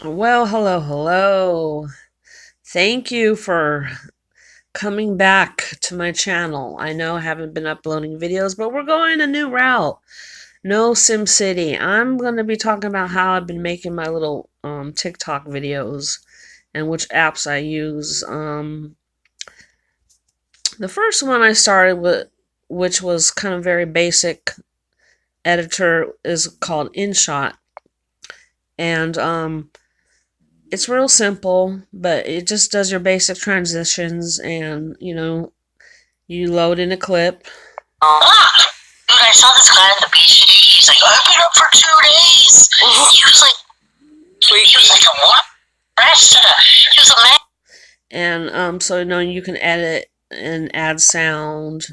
Well, hello, hello. Thank you for coming back to my channel. I know I haven't been uploading videos, but we're going a new route. No SimCity. I'm going to be talking about how I've been making my little TikTok videos and which apps I use. The first one I started with, which was kind of very basic editor, is called InShot. And it's real simple, but it just does your basic transitions and, you load in a clip. Dude, I saw this guy on the beach today. He's like, I've been up for 2 days. He was like a what? He was a man. And so you can edit and add sound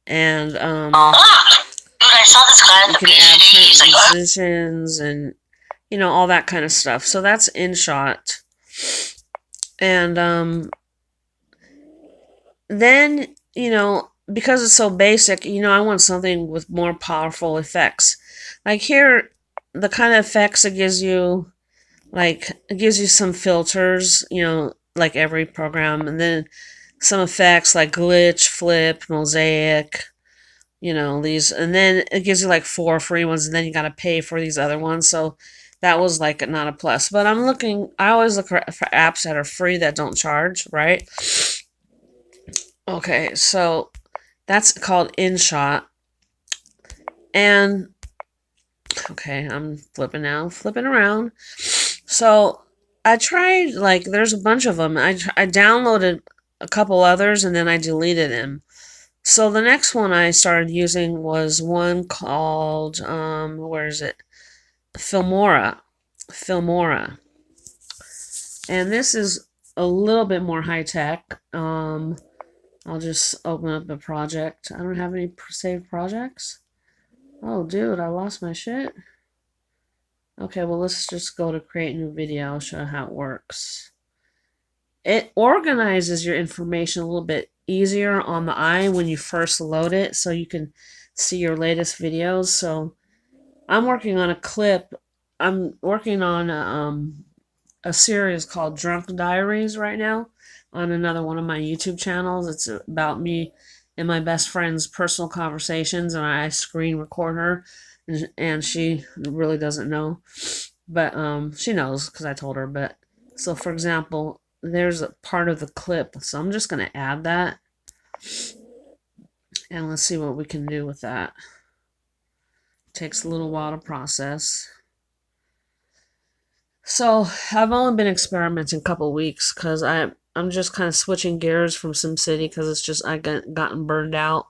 and Dude, I saw this guy on you the can beach add today. He's like, transitions and all that kind of stuff. So that's InShot. And then, because it's so basic, I want something with more powerful effects. Like here, the kind of effects it gives you, it gives you some filters, like every program, and then some effects like glitch, flip, mosaic, these, and then it gives you like 4 free ones, and then you got to pay for these other ones. So that was like not a plus. But I always look for apps that are free that don't charge, right? Okay, so that's called InShot. And okay, I'm flipping around. So I tried, there's a bunch of them. I downloaded a couple others and then I deleted them. So the next one I started using was one called, where is it? Filmora. And this is a little bit more high tech. I'll just open up a project. I don't have any saved projects. Oh, dude, I lost my shit. Okay, well, let's just go to create new video. I'll show you how it works. It organizes your information a little bit easier on the eye when you first load it, so you can see your latest videos. So I'm working on a clip. I'm working on a series called Drunk Diaries right now on another one of my YouTube channels. It's about me and my best friend's personal conversations, and I screen record her, and she really doesn't know, but she knows because I told her. But so, for example, there's a part of the clip, so I'm just going to add that, and let's see what we can do with that. It takes a little while to process. So I've only been experimenting a couple weeks because I'm just kind of switching gears from SimCity because it's just I gotten burned out.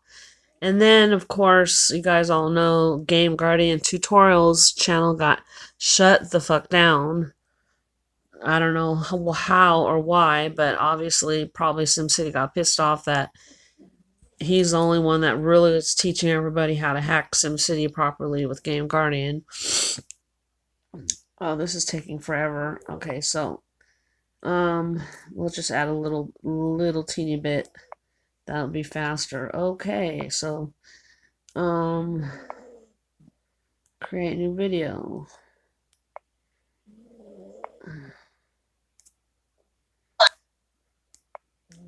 And then, of course, you guys all know Game Guardian Tutorials channel got shut the fuck down. I don't know how or why, but obviously probably SimCity got pissed off that he's the only one that really is teaching everybody how to hack SimCity properly with Game Guardian. Oh, this is taking forever. Okay, so we'll just add a little teeny bit. That'll be faster. Okay, so create new video.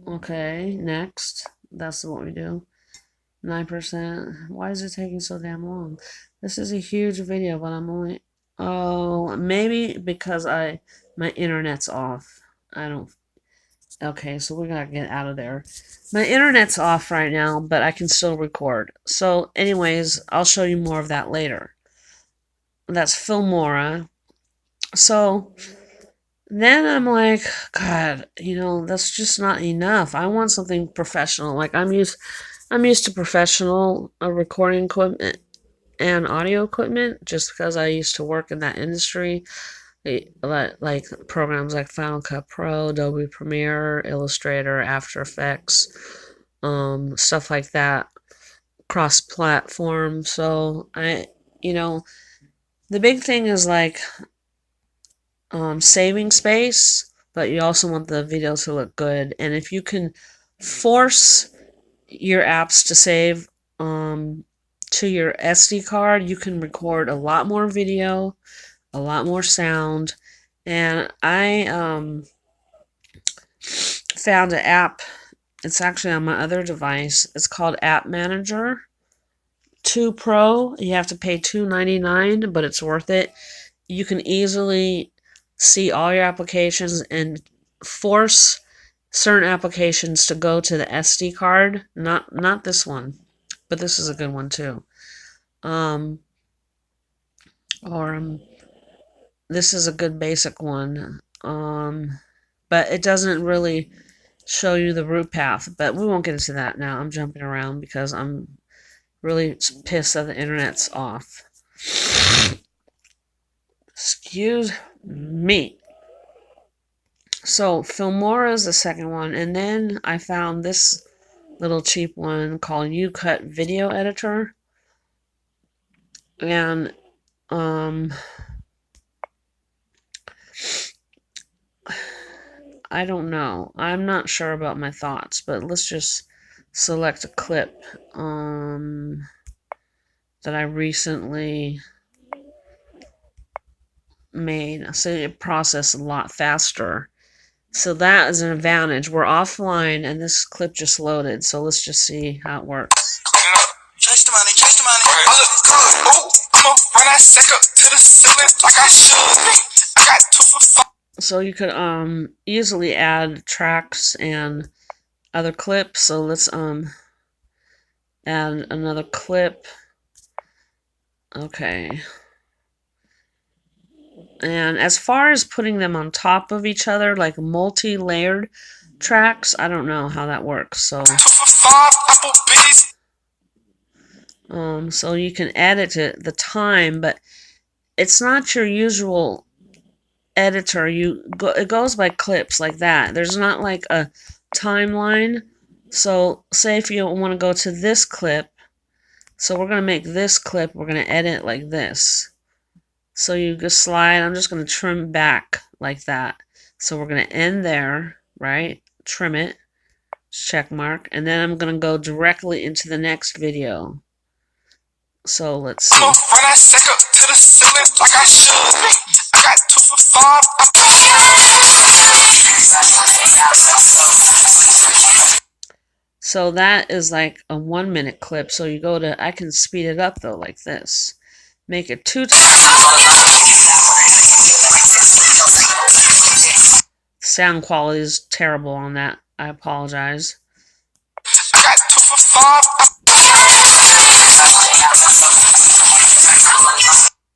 Okay, next. That's what we do. 9%. Why is it taking so damn long? This is a huge video, but I'm only... Oh, maybe because my internet's off. I don't... Okay, so we gotta get out of there. My internet's off right now, but I can still record. So, anyways, I'll show you more of that later. That's Filmora. So, then I'm like, God, that's just not enough. I want something professional. Like I'm used to professional recording equipment and audio equipment just because I used to work in that industry. Like programs like Final Cut Pro, Adobe Premiere, Illustrator, After Effects, stuff like that, cross-platform. So the big thing is saving space, but you also want the videos to look good. And if you can force your apps to save to your SD card, you can record a lot more video, a lot more sound, And I found an app. It's actually on my other device. It's called App Manager 2 Pro. You have to pay $2.99, but it's worth it. You can easily see all your applications and force certain applications to go to the SD card. Not this one, but this is a good one too. This is a good basic one. But it doesn't really show you the root path. But we won't get into that now. I'm jumping around because I'm really pissed that the internet's off. Excuse me. So Filmora is the second one, and then I found this little cheap one called UCut Video Editor, and I don't know. I'm not sure about my thoughts, but let's just select a clip that I recently made, so it processes a lot faster. So that is an advantage. We're offline, and this clip just loaded, so let's just see how it works. Chase the money, chase the money. I look good. Ooh, I'ma run that sack up to the ceiling like I should. I got 2 for 5. So you could easily add tracks and other clips. So let's add another clip. Okay. And as far as putting them on top of each other, like multi-layered tracks, I don't know how that works. So 2 for 5 Applebee's. So you can edit to the time, but it's not your usual editor. It goes by clips like that. There's not like a timeline. So say if you want to go to this clip, so we're going to make this clip, we're going to edit like this. So you just slide, I'm just going to trim back like that. So we're going to end there, right? Trim it, check mark, and then I'm going to go directly into the next video. So let's see. Run that sack up to the ceiling like I should. I got 2 for 5. So that is like a 1 minute clip. So you go to, I can speed it up though, like this. Make it 2 times. Sound quality is terrible on that. I apologize. I got 2 for 5.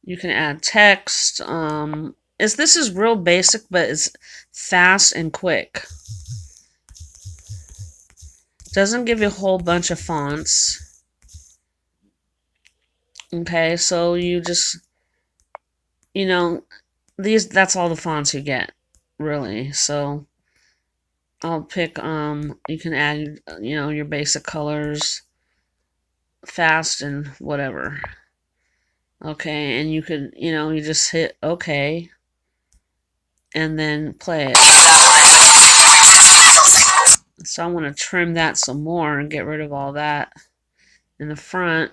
You can add text. This is real basic, but it's fast and quick. Doesn't give you a whole bunch of fonts. Okay, so you just, that's all the fonts you get, really. So I'll pick, you can add, your basic colors, fast and whatever. Okay, and you could, you just hit OK and then play it. So I want to trim that some more and get rid of all that in the front.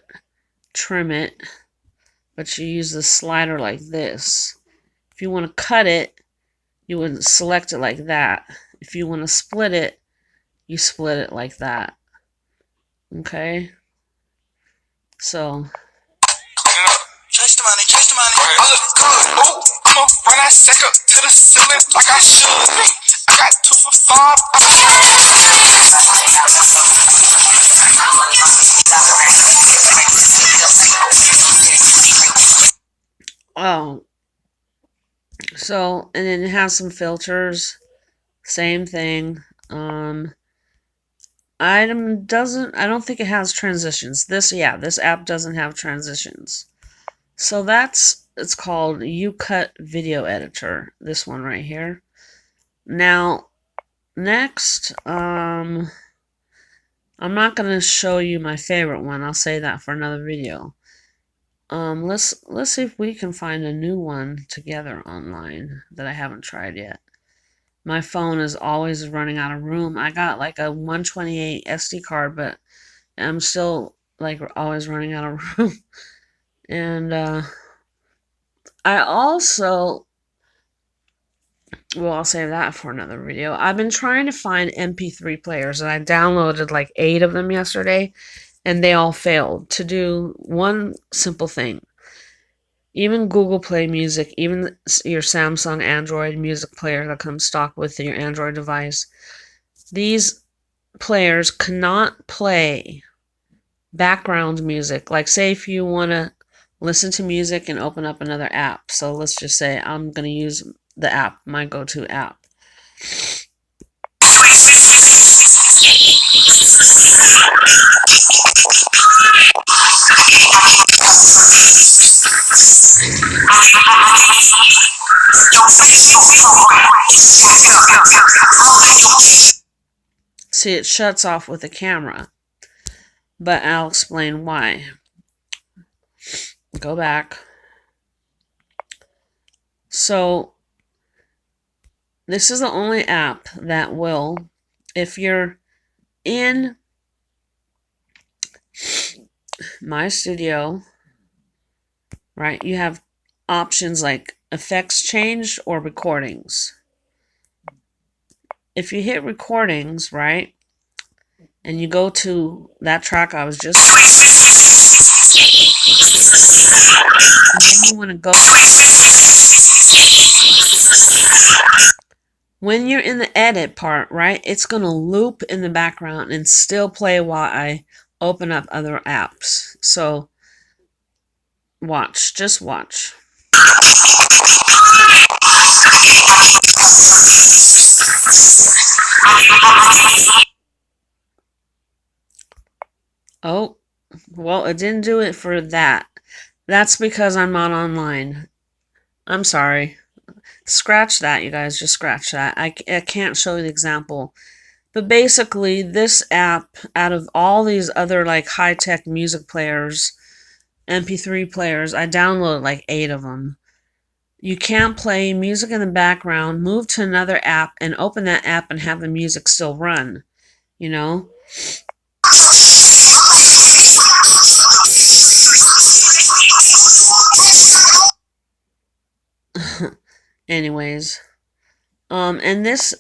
Trim it, but you use the slider like this. If you want to cut it, you would select it like that. If you want to split it, you split it like that. Okay? So Chase the money, chase the money. I look good. Ooh, I'ma run that sack up to the ceiling like I should. I got 2 for 5. Oh, so, and then it has some filters, same thing. I don't think it has transitions. This app doesn't have transitions. So it's called UCut Video Editor, this one right here. Now, next, I'm not going to show you my favorite one. I'll say that for another video. Let's see if we can find a new one together online that I haven't tried yet. My phone is always running out of room. I got like a 128 SD card, but I'm still like always running out of room. And I also well, I'll save that for another video. I've been trying to find MP3 players, and I downloaded like 8 of them yesterday, and they all failed to do one simple thing. Even Google Play Music, even your Samsung Android music player that comes stock with your Android device, these players cannot play background music. Like, say if you want to listen to music and open up another app. So let's just say I'm going to use the app, my go-to app. See, it shuts off with the camera, but I'll explain why. Go back. So this is the only app that will, if you're in My Studio, right, you have options like effects change or recordings. If you hit recordings, right, and you go to that track I was just, and then you want to go, when you're in the edit part, right, it's going to loop in the background and still play while I open up other apps. So watch, just watch. Oh, well, it didn't do it for that. That's because I'm not online. I'm sorry. Scratch that, you guys. Just scratch that. I can't show you the example. But basically, this app, out of all these other like high-tech music players, MP3 players, I downloaded like 8 of them. You can't play music in the background, move to another app, and open that app and have the music still run. You know? Anyways, and this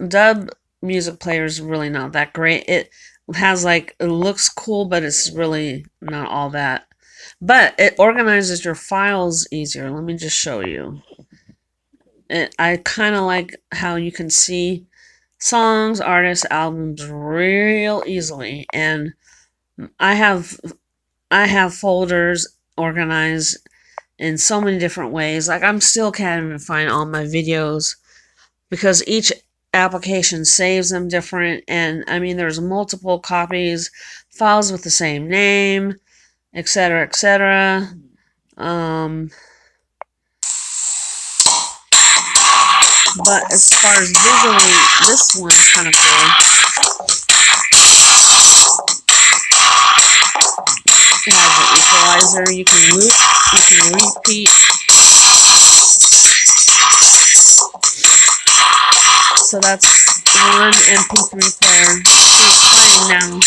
dub music player is really not that great. It has like, it looks cool, but it's really not all that. But it organizes your files easier. Let me just show you. I kind of like how you can see songs, artists, albums real easily, and I have folders organized in so many different ways. Like, I'm still can't even find all my videos because each application saves them different, and I mean there's multiple copies, files with the same name, etc., etc. But as far as visually, this one's kind of cool. It has an equalizer. You can loop, you can repeat. So that's one MP3 player. It's playing now,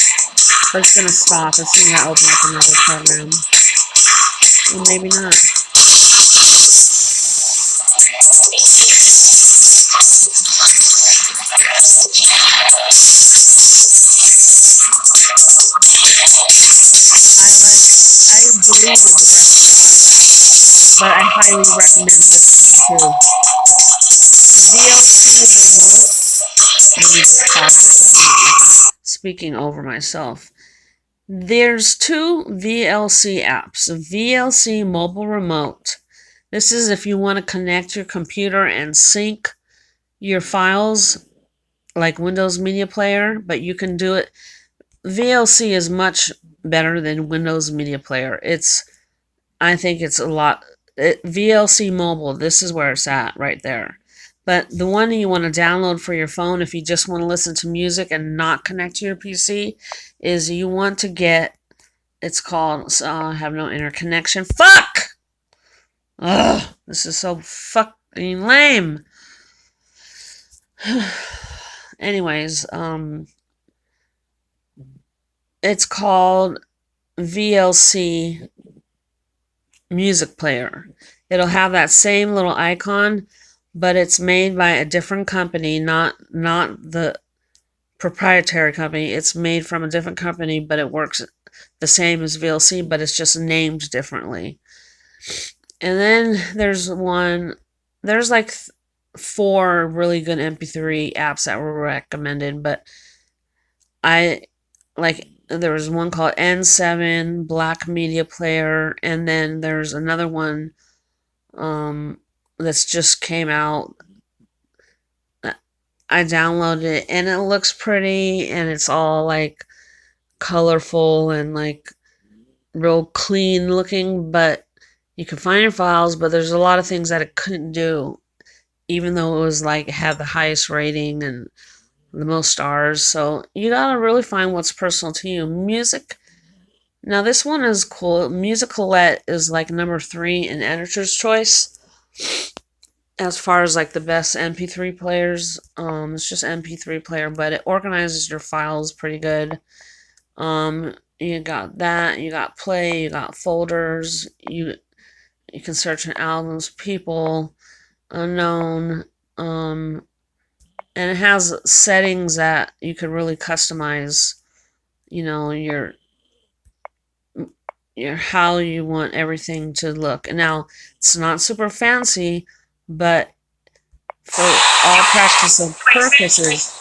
but it's gonna stop as soon as I open up another program. Well, maybe not. I believe it was actually, but I highly recommend this one too. VLC remote. Let me just pause this. Speaking over myself. There's 2 VLC apps. VLC mobile remote. This is if you want to connect your computer and sync your files like Windows Media Player, but you can do it. VLC is much better than Windows Media Player. I think it's a lot. VLC mobile, this is where it's at right there. But the one you want to download for your phone if you just want to listen to music and not connect to your PC is you want to get, it's called, I have no interconnection. Fuck! Ugh, this is so fucking lame. Anyways, it's called VLC Music Player. It'll have that same little icon, but it's made by a different company, not the proprietary company. It's made from a different company, but it works the same as VLC, but it's just named differently. And then there's like 4 really good MP3 apps that were recommended, but there was one called N7 Black Media Player, and then there's another one that's just came out. I downloaded it, and it looks pretty, and it's all like colorful and like real clean looking, but you can find your files, but there's a lot of things that it couldn't do, even though it was like had the highest rating and the most stars. So you gotta really find what's personal to you. Music. Now this one is cool. Musicalette is like number 3 in Editor's Choice as far as like the best MP3 players. It's just MP3 player, but it organizes your files pretty good. You got that. You got play. You got folders. You can search in albums, people, unknown. And it has settings that you could really customize, you know, your how you want everything to look. And now it's not super fancy, but for all practice and purposes,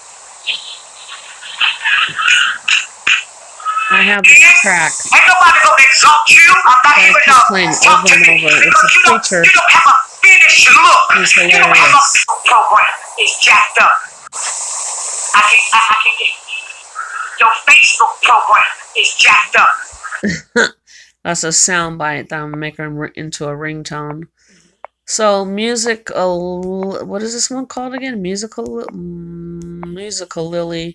I have this track. Ain't nobody gonna exalt you. I'm not even playing over and over. It's a feature. You don't have a finished look. It's You don't have hilarious. a program. It's jacked up. I can get your Facebook program is jacked up. That's a sound bite that I'm making into a ringtone. So what is this one called again? Musical Lily.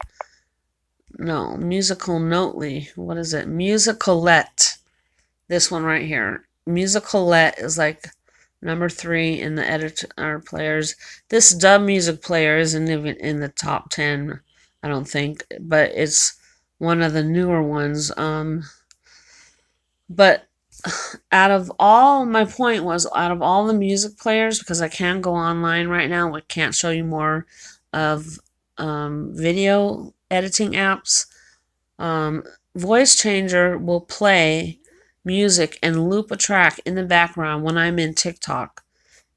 No, Musical Notely. What is it? Musicalette. This one right here. Musicalette is like number 3 in the editor players. This dub music player isn't even in the top 10, I don't think, but it's one of the newer ones. But my point was, out of all the music players, because I can't go online right now, I can't show you more of video editing apps. Voice Changer will play music and loop a track in the background when I'm in TikTok.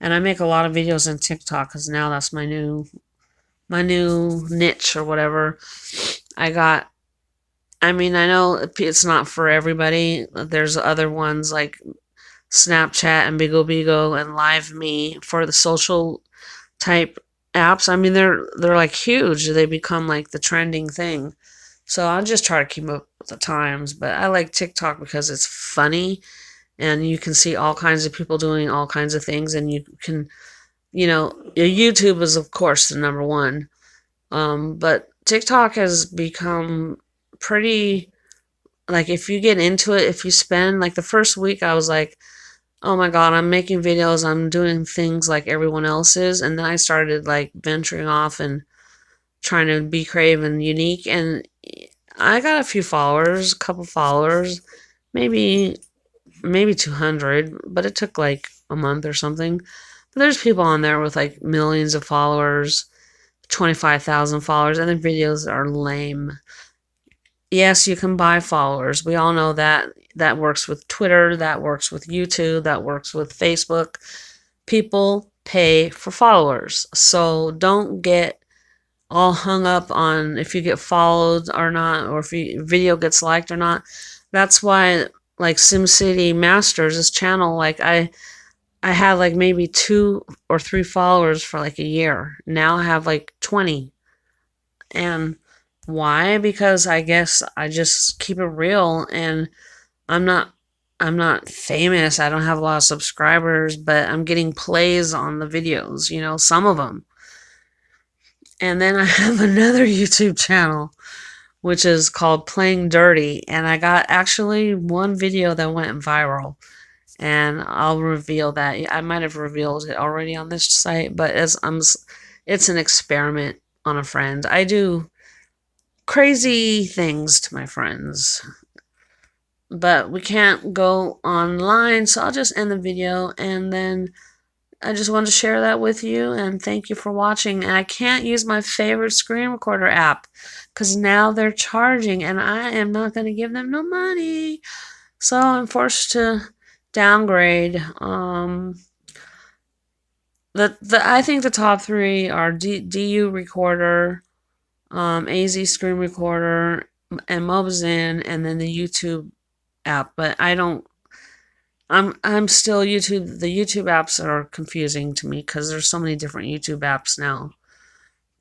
And I make a lot of videos in TikTok because now that's my new niche or whatever. I know it's not for everybody. There's other ones like Snapchat and Bigo Bigo and Live Me for the social type apps. I mean, they're like huge. They become like the trending thing. So I'll just try to keep up with the times. But I like TikTok because it's funny, and you can see all kinds of people doing all kinds of things, and you can, YouTube is of course the number 1. But TikTok has become pretty, like, if you get into it, if you spend, like, the first week I was like, oh my god, I'm making videos, I'm doing things like everyone else is, and then I started like venturing off and trying to be creative and unique, and I got a couple followers, maybe 200, but it took like a month or something. But there's people on there with like millions of followers, 25,000 followers, and their videos are lame. Yes, you can buy followers. We all know that. That works with Twitter, that works with YouTube, that works with Facebook. People pay for followers. So don't get all hung up on if you get followed or not, or if your video gets liked or not. That's why, like, SimCity Masters, this channel, like, I had like maybe 2 or 3 followers for like a year. Now I have like 20. And why? Because I guess I just keep it real, and I'm not famous. I don't have a lot of subscribers, but I'm getting plays on the videos, some of them. And then I have another YouTube channel, which is called Playing Dirty, and I got actually one video that went viral, and I'll reveal that. I might have revealed it already on this site, but it's an experiment on a friend. I do crazy things to my friends, but we can't go online, so I'll just end the video, and then I just wanted to share that with you, and thank you for watching. And I can't use my favorite screen recorder app because now they're charging, and I am not going to give them no money. So I'm forced to downgrade. I think the top three are DU recorder, AZ screen recorder, and Mobizen, and then the YouTube app. But I'm still YouTube. The YouTube apps are confusing to me because there's so many different YouTube apps now.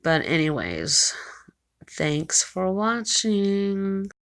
But anyways, thanks for watching.